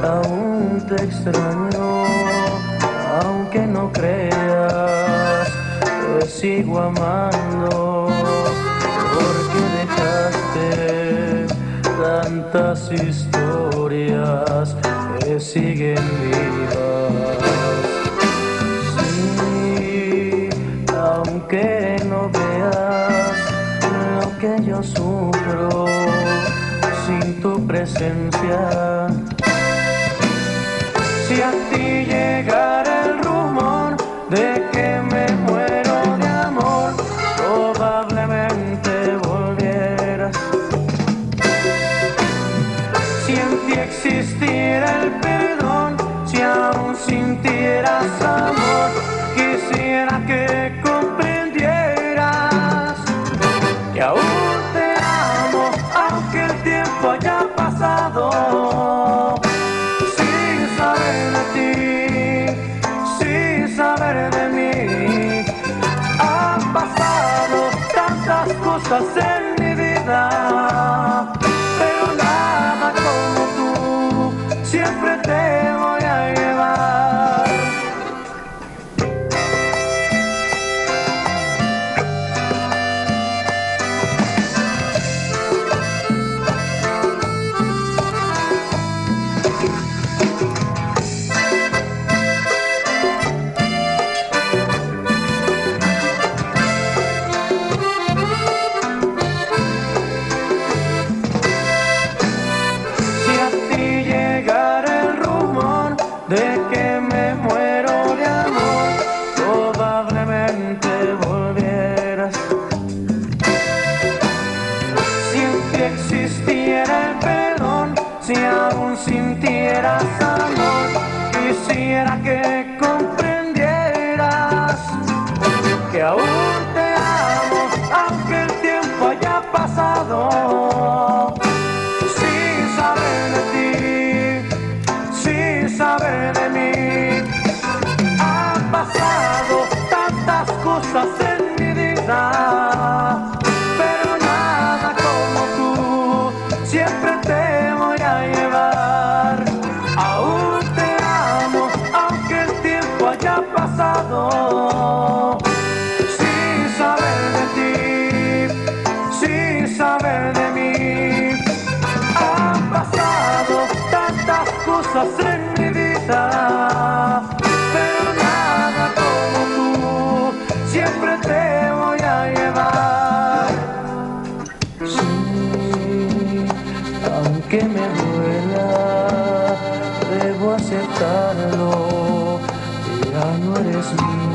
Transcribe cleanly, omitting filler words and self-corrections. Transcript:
Aún te extraño, aunque no creas, te sigo amando, porque dejaste tantas historias que siguen vivas. Sí, aunque no veas lo que yo sufro sin tu presencia. Si a ti llegara el rumor de que me muero de amor, probablemente volvieras. Si en ti existiera el perdón, si aún sintieras amor, quisiera que comprendieras que aún te amo, aunque el tiempo haya pasado. Cosas en mi vida, pero nada como tú, siempre te voy a llevar. De que me muero de amor, probablemente volvieras. Si en ti existiera el perdón, si aún sintieras amor, quisiera que comprendieras que aún te amo, aunque el tiempo haya pasado. Sin saber de ti, sin saber de mí, han pasado tantas cosas en mi vida, pero nada como tú, siempre te voy a llevar. Aún te amo, aunque el tiempo haya pasado. Sin saber de ti, sin saber de mí, han pasado tantas cosas en mi vida, pero nada como tú, siempre te voy a llevar. Sí, aunque me duela, debo aceptarlo, ya no eres mío.